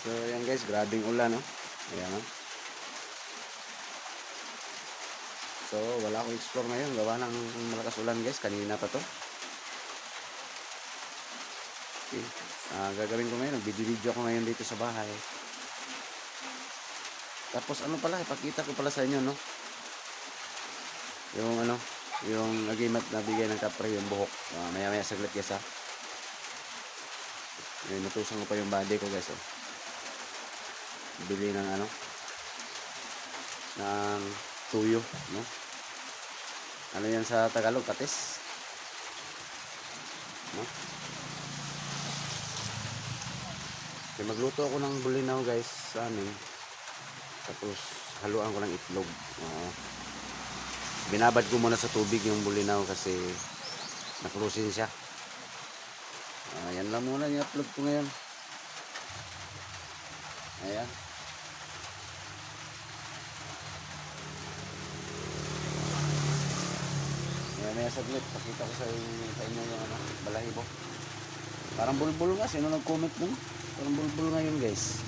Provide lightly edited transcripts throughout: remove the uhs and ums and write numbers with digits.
So ayan guys, grabing ulan, no? Ayan, no? So wala akong explore ngayon, gawa ng malakas ulan guys, kanina pa to. Okay. Gagawin ko ngayon, nag-video ko ngayon dito sa bahay. Tapos ano pala, ipakita ko pala sa inyo, no? Yung ano, yung agimat na bigay ng kapre, yung buhok. Maya-maya saglit guys, ha. Natusan ko pa yung body ko guys, oh. Bili ng ano, ng tuyo, no? Ano yan sa Tagalog, katis, no? Okay, magluto ako ng bulinaw guys sa amin. Tapos haluan ko ng itlog. Binabad ko muna sa tubig yung bulinaw kasi nakrusin siya. Yan lang muna yung upload ko ngayon. Ayan. Maya saglit, pakita ko sa inyo yung ano, balahibo. Parang bulbul nga, sino nag-comment nun? Parang bulbul ngayon guys.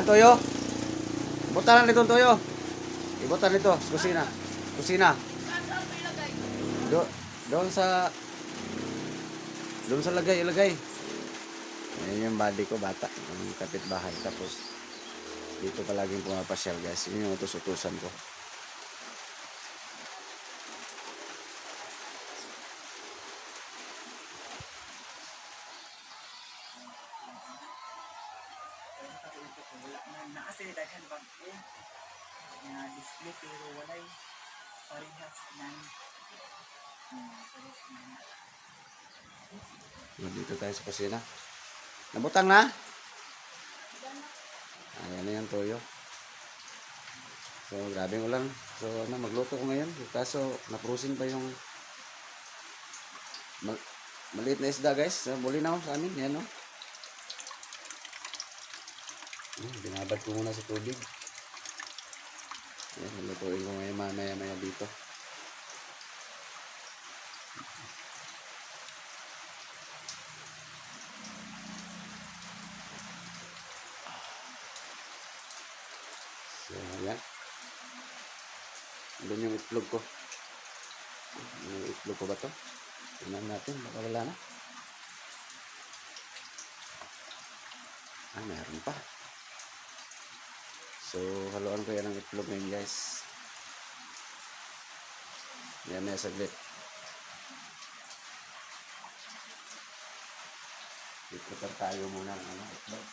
Toyo? Butan nito toyo. Ibutan nito sa kusina. Kusina. Doon sa lagay, ilagay. Ayan yung body ko, bata. Yung kapitbahay. Tapos dito palaging pumapasyal guys. Yun yung utos-utusan ko. Nakasilidagan bag ko na display pero walay parehas nan Dito tayo sa kusina. Nabutang na? Ayan na yung toyo. So grabing ulan. So magluto ko ngayon. Kaso naprusin pa yung maliit na isda guys. So, bulinaw sa amin. Yan, no? Binabad ko muna sa tubig. Ayan, lutuin ko ngayon maya dito. So ayan. Doon yung itlog ko. Yung itlog ko ba to? Tingnan natin, baka wala na. Meron pa. So haluan ko yan ng itlog ngayon guys. Yan, may saglit. I-prepare tayo muna ng ano, itlog.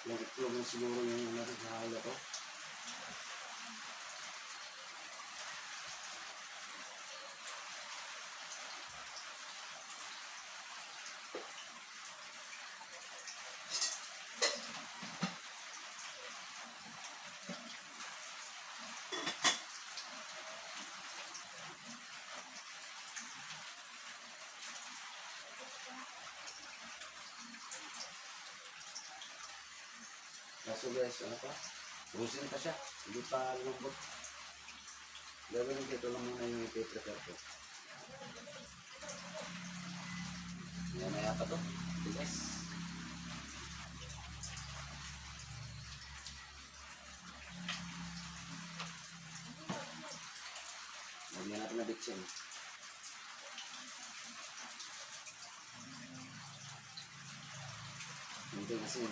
Yung itlog na siguro yung nakahalo ko. Kaso guys, ano pa? Brusin pa siya. Hindi pa lambot. Gagawin ko ito lang muna yung i-prepare ko. Maya pa to. Guys. Lagyan natin na bitsin. Hindi kasi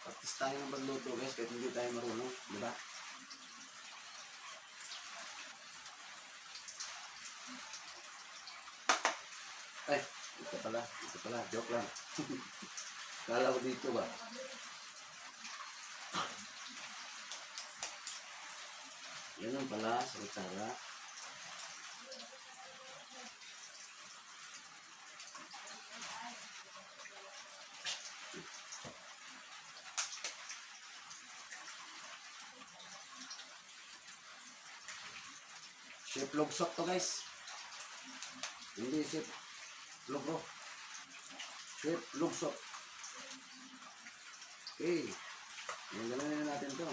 practice tayo ng pagluto guys kahit hindi tayo marunong, di ba? Ay, ito pala, joke lang. Kala ko dito ba? Ganun pala sa kutsara. Chef lugsok to guys. Hindi chef lugro. Chef lugsok. Okay. Ganun na natin to.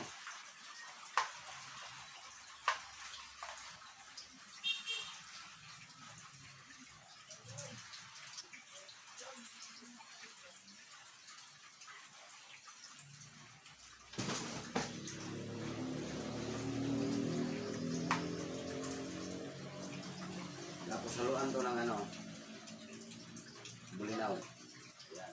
Tapos haluan to ng ano, bulinaw. Yan.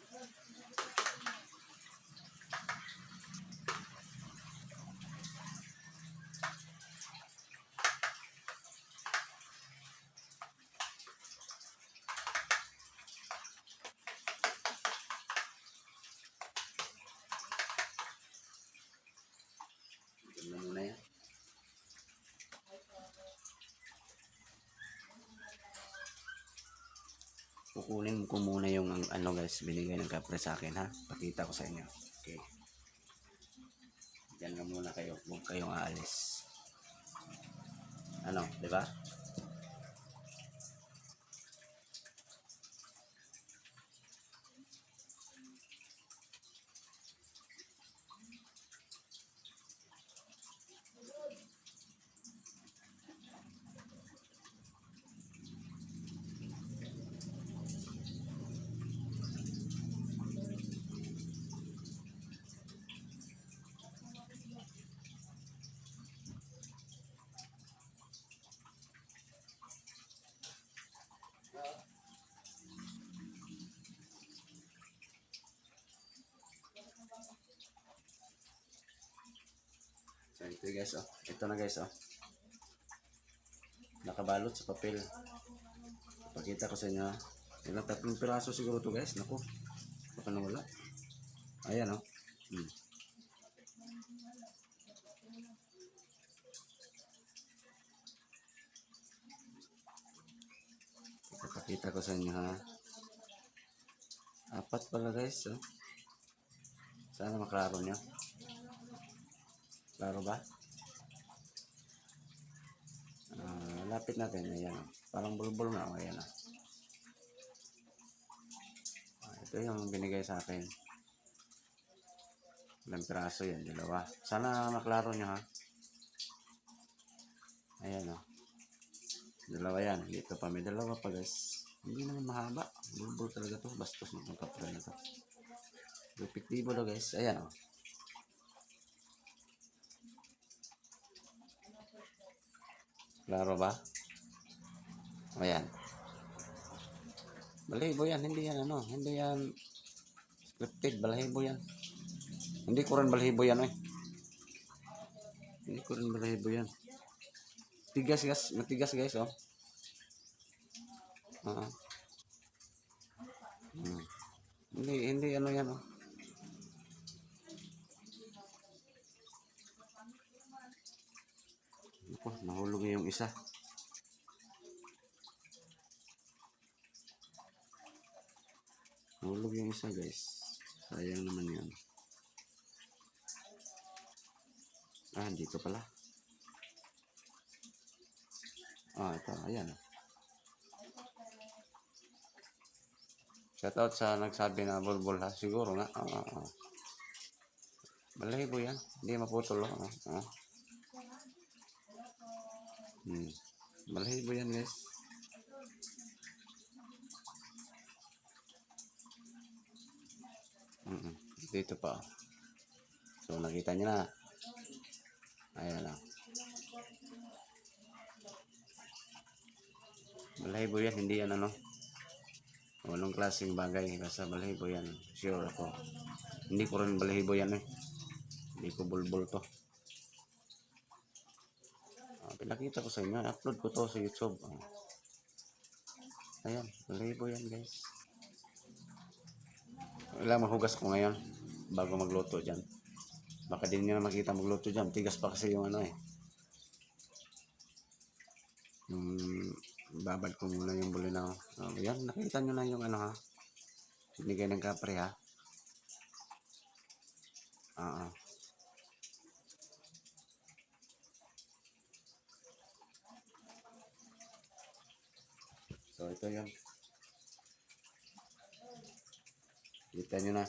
Ito na muna yan. Kukunin ko muna yung ano guys, binigay ng kapre sa akin ha. Pakita ko sa inyo. Okay. Diyan na muna kayo. Huwag kayong aalis. Ano, di ba? So ito guys, oh. Ito na guys, oh. Nakabalot sa papel. Pakita ko sa inyo. Ilang 3 piraso siguro to guys. Naku. Baka nawala. Ayan, oh. Pakita ko sa inyo ha. 4 pala guys, oh. Sana maklaro nyo. Klaro ba? Lapit natin. Ayan. Parang bulbul nga. Ayan. Ito yung binigay sa akin. Ilang piraso yan. 2. Sana maklaro nyo ha. Ayan o. 2 yan. Dito pa. May 2 pa guys. Hindi naman mahaba. Bulbul talaga to. Bastos ng kapra na to. Epektibo daw guys. Ayan o. Klaro ba? Ayan. Balahibo yan. Hindi yan ano. Hindi yan scripted. Balahibo yan. Hindi ko rin balahibo yan eh. Hindi ko rin balahibo yan. Tigas guys. Matigas guys oh. Hindi ano yan oh. Ako, nahulog yung isa. Nahulog yung isa guys. Sayang naman yan. Dito pala. Ito. Ayan. Shout out sa nagsabi na bulbul ha. Siguro nga. Balahibo yan. Hindi maputol. Balahibo yan guys. Dito pa. So nakita nyo na. Ayan lang. Balahibo yan. Hindi yan ano. Walang klaseng bagay. Basta balahibo yan. Sure ako. Hindi ko rin balahibo yan eh. Hindi ko bulbul to. Pinakita ko sa inyo. Upload ko to sa YouTube. Ayan. Balahibo yan guys. Kailangan mahugas ko ngayon. Bago magluto dyan. Baka din nyo na makita magluto dyan. Tigas pa kasi yung ano eh. Yung babad ko muna yung bulinaw. Yan, nakita nyo na yung ano ha. Binigay ng kapre ha. Oo. So ito yun. Kita nyo na.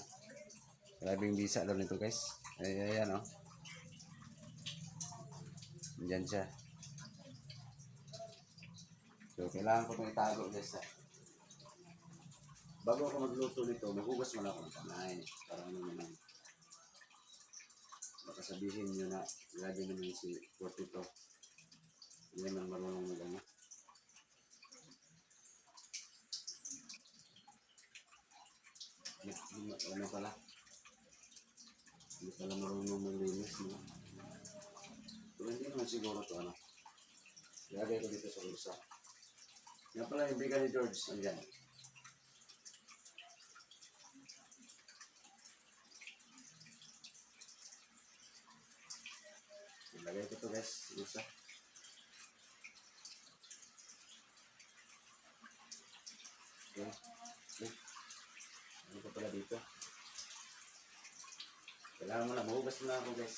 Grabing bisa daw nito guys. Ayan o. Diyan siya. So kailangan ko itong itago guys ha. Bago ako magluto nito, maghugas mo na ako ng kamay. Para ano naman. Baka sabihin nyo na lagi naman si Portito. Hindi naman marunong mag ano. Ano pala? Hindi pala marunong maglinis no? Pero hindi naman siguro to ano. Lagay ko dito sa bulsa. Yan pala yung biga ni George. Andyan. Lagay ko to guys. Bulsa. Okay. Okay. Ano ko pala dito? Kailangan mo na. Mahugas na ako guys.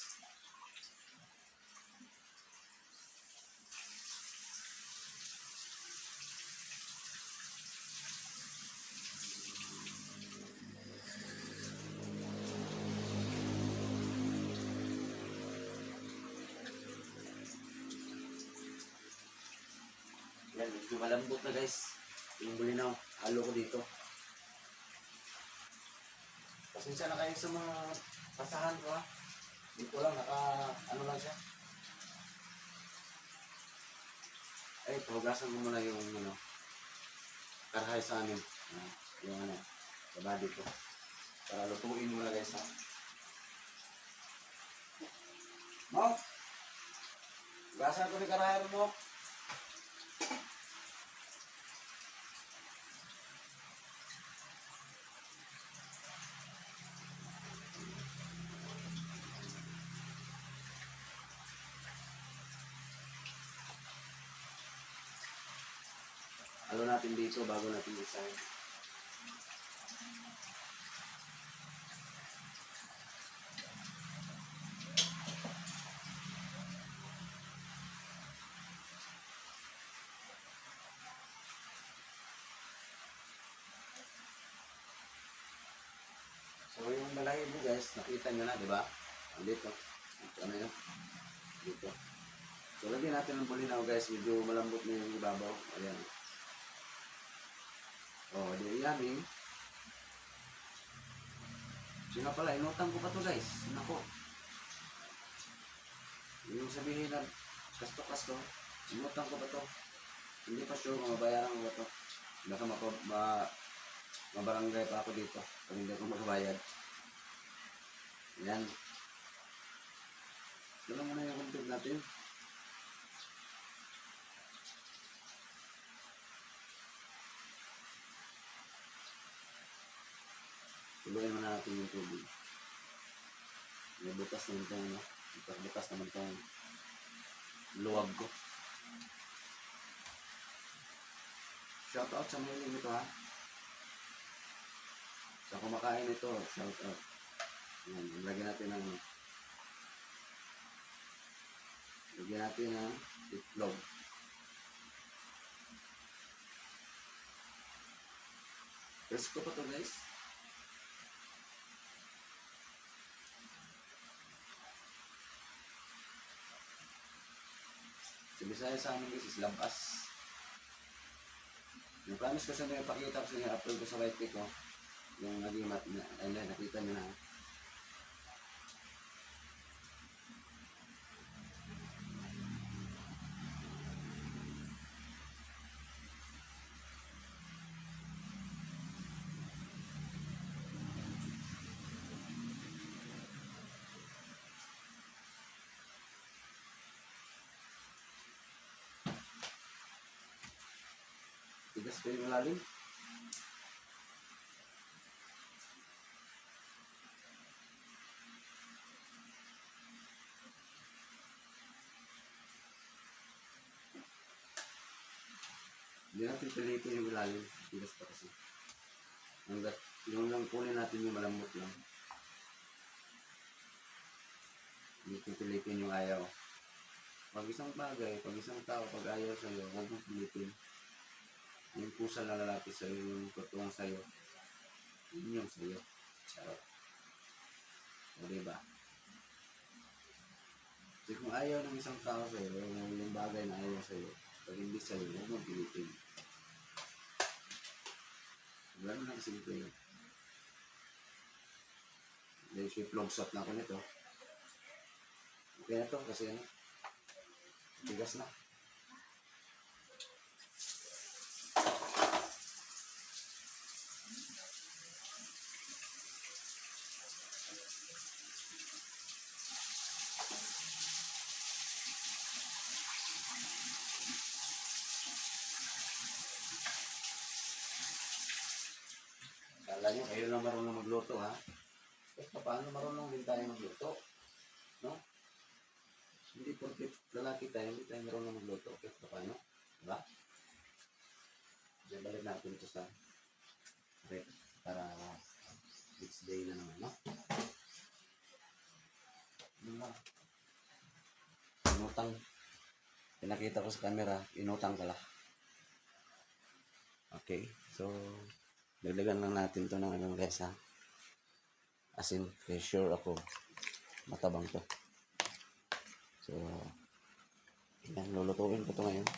Yan, medyo malambot na guys. Yung bulinaw, halo ko dito. Pasensya na kayo sa mga pasahan ko ha. Dito lang, ano lang siya. Ay, pahugasan ko muna yung karahay sa amin. Yung sa body ko. Para lutuin muna guys ha. Mo! Hugasan ko ni karahay mo. Halo natin dito bago natin isahin. So yung balahibo guys, nakita nyo na, di ba? Dito. Ano yun? Dito. So lagyan natin ng bulinaw guys, medyo malambot na yung ibabaw. Ayan. Oh, di yan. Sino pala, inutang ko pa to guys. Nako. Yung sabihin na kasto-kasto, inutang ko pa to. Hindi pa sure kung mabayaran ko ba to. Baka mabarangay pa ako dito pag hindi ako magbayad. Yan. Ito lang muna yung content natin. Tuluin mo na natin yung tubig. May butas naman itong butas naman itong luwag ko. Shout out sa mga ito ha. Sa kumakain ito, shout out. Yan, lagyan natin ng itlog. Presko pa to guys. Sa Bisaya sa amin guys is labas. Yung promise ko sa mga pakita ko sa inyo, upload ko sa white cake ko. Yung naging nakita nyo na. Tigas pa yung malalim. Hindi natin pilitin yung ilalim. Tigas pa kasi. Hanggat yung lang kunin natin yung malambot lang. Hindi pilitin yung ayaw. Pag isang bagay, pag isang tao, pag ayaw sa'yo, huwag mong pilitin. Yung pusa na lalaki sa'yo, yung tutuwang sa'yo, yun yung sa'yo. Charot. O diba? Kasi kung ayaw ng isang tao sa'yo, yung bagay na ayaw sa'yo, pag hindi sa'yo, huwag mong pilitin. Gano'n lang simple yun. Dahil sweet shot na ako nito. Okay na to kasi ano, tigas na. Kala nyo, kayo lang marunong magluto, ha? Eh, paano marunong din tayo magluto? No? Hindi porket lalaki tayo, hindi tayo marunong magluto. Okay, paano? Diba? Diyan balik natin ito sa rep para next day na naman, no? Diba? Inutang. Pinakita ko sa camera, inutang pala. Okay, so dagdagan lang natin to ng ano guys, ha? As in, sure ako matabang to. So, yan, lulutuin ko to ngayon.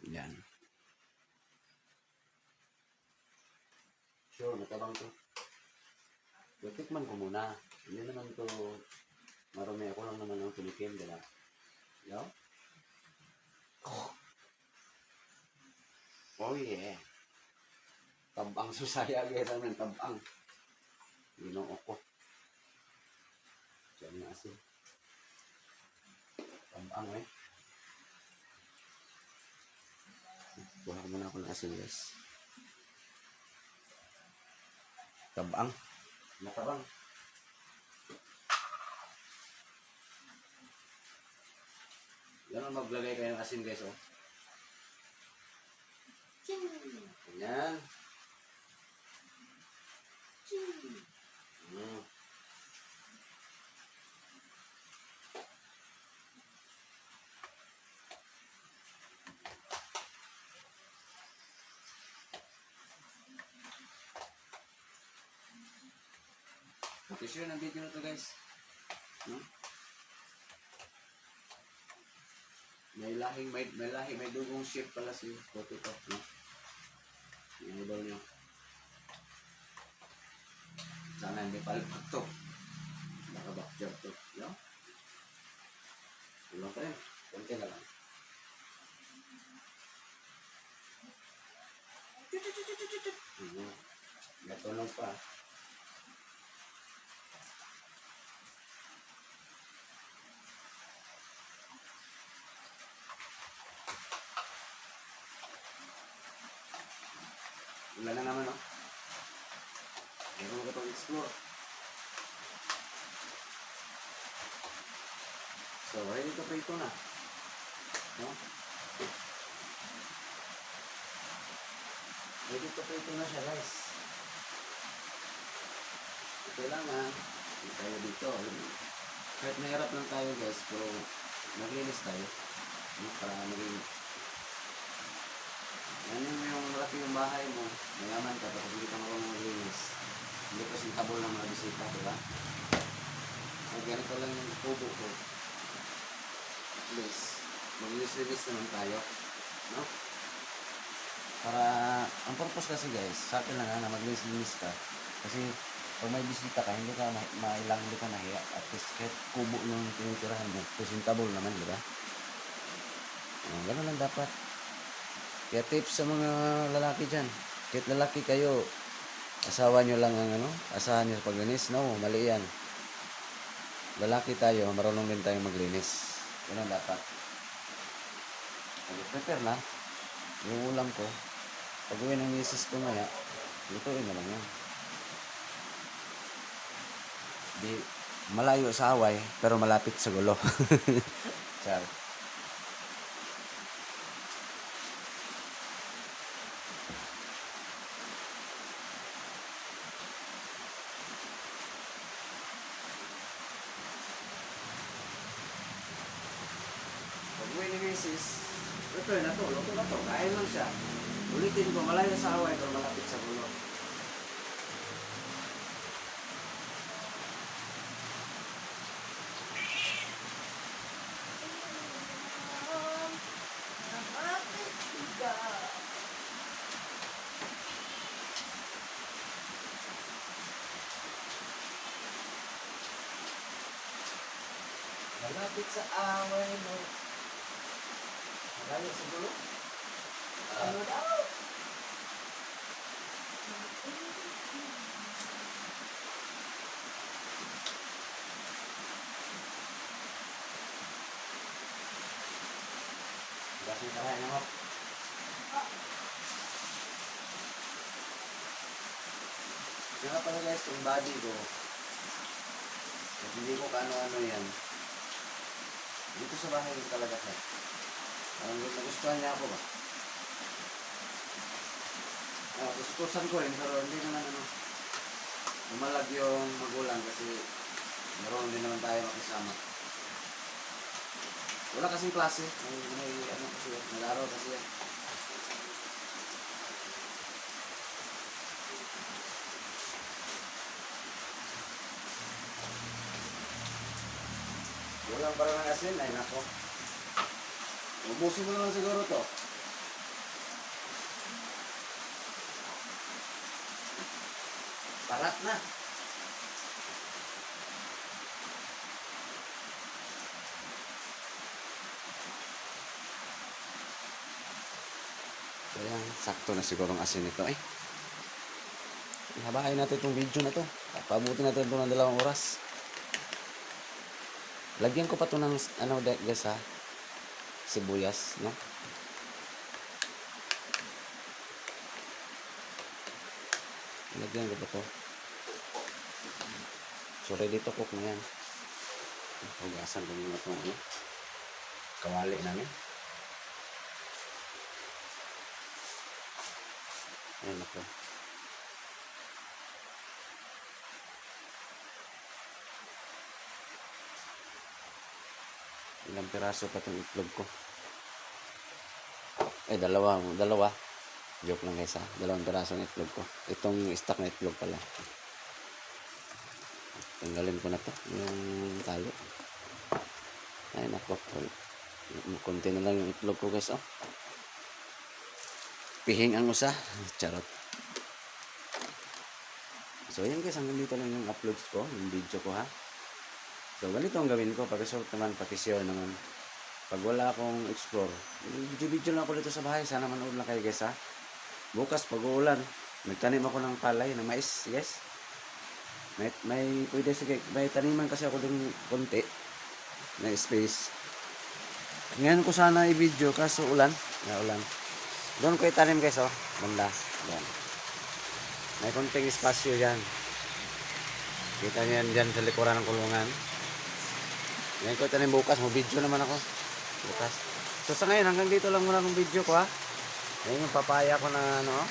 Yan. Sure, matabang to. Tikman ko muna. Hindi naman to marumi. Ako lang naman ang tumikim, diba? Yo? Oh yeah. Tabang susaya kita ng tabang. Ginoo ko. Diyan na asin. Tabang eh. Buhar muna ako ng asin guys. Tabang. Matabang. Yan ang maglagay kayo ng asin guys, oh. Ganyan. Okay, sure ng video na to guys. May dugong shape pala si Potato, no? Yung idol nyo. Sana hindi palpak to. Naka-backjab to. No? Ulang pa rin. Kunti na lang. Natulong pa. Wala na naman, no? Meron ko itong explore. So, ready to prito na. No? Ready to prito na siya, guys. Kailangan, hindi tayo dito. Kahit nahirap lang tayo, guys, pero naglinis tayo. No? Para maging yan yung malaki yung bahay mo, mayaman ka, tapos hindi ka marunong maglinis. Hindi ka sintabol ng mga bisita, diba? At ganito lang yung kubo ko. At least, maglinis-linis naman tayo. No? Para, ang purpose kasi guys, sa akin lang na maglinis-linis ka. Kasi, pag may bisita ka, hindi ka mailang, hindi ka nahiya. At least, kahit kubo yung tinitirahan mo, presentabol naman, diba? Ganun lang dapat. Kaya tips sa mga lalaki dyan. Kahit lalaki kayo, asawa nyo lang ang asahan nyo sa paglinis. No, mali yan. Lalaki tayo, marunong din tayo maglinis. Yun ang dapat. Prepare na. Yung ulam ko. Pag uwi ng misis ko maya, lutuin na lang yan. Di, malayo sa away, pero malapit sa gulo. Char. misis, ito na to, luto na to, kain lang siya. Ulitin ko, malayo sa away, pero malapit sa gulo. Malapit sa away mo. Malayo sa gulo. Ano daw? Bakit ka kaya naman? Yan nga pala guys, yung body ko. At hindi ko kano-ano yan. Dito sa bahay ko talaga siya. Nagustuhan niya ako ba? Gustusan ko rin, pero hindi naman umalag yung magulang kasi naroon din naman tayo makisama. Wala kasing klase. May kasi yan. Nag-araw kasi yan. Walang parang ng asin. Ay nako. Ubusin mo naman siguro to. Parat na. So yan, sakto na siguro ang asin nito eh. Habain natin itong video na to. Pabuti natin ito ng 2 oras. Lagyan ko pa ito ng ano guys ha, sibuyas, no? Lagyan ko pa ito. So ready to cook na yan. Hugasan ko muna itong kawali namin. Ayan ako. Ilang piraso pa itong itlog ko. Dalawa. Joke lang guys ha. 2 piraso ng itlog ko. Itong stock na itlog pala. Tanggalin ko na to. Yung tali. Ay nako. Kunti na lang yung itlog ko guys oh. Pihing ang usa. Charot. So yan guys. Hanggang dito lang yung uploads ko. Yung video ko ha. So, ganito ang gawin ko. Pag-short naman, pag-share naman. Pag wala akong explore, video lang ako dito sa bahay. Sana manood lang kayo guys ha. Bukas, pag-uulan, nagtanim ako ng palay, ng mais. Yes. Pwede sige. May taniman kasi ako dun konti. Na space. Ngayon ko sana i-video kaso ulan. Ulan. Doon ko itanim guys oh. Banda. Yan. May konting espasyo yan. Kita niyo yan dyan sa likuran ng kulungan. Ngayon ko itanim bukas, video naman ako bukas. So sa ngayon hanggang dito lang muna ng video ko ha. Ngayon yung papaya ko na ano.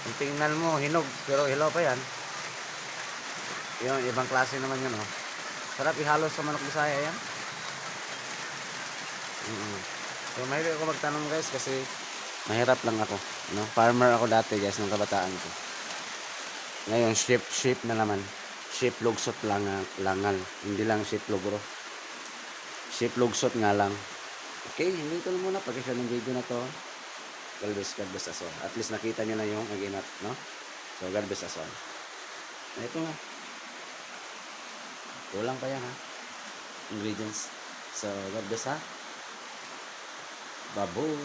Kung tingnan mo hinog pero hilaw pa yan. Yung ibang klase naman yun oh. Sarap ihalo sa manok Bisaya yan. So mahilig ako magtanong guys kasi mahirap lang ako no? Farmer ako dati guys nung kabataan ko. Ngayon sheep na naman. Sheep lugsot langal. Hindi lang sheep lugro. Sheep lugsot nga lang. Okay, hindi ito muna. Pag-share ng video na to. God bless us all. At least nakita nyo na yung aginat, no? So, God bless us all. Ito nga. Kulang pa yan, ha? Ingredients. So, God bless, ha? Babu.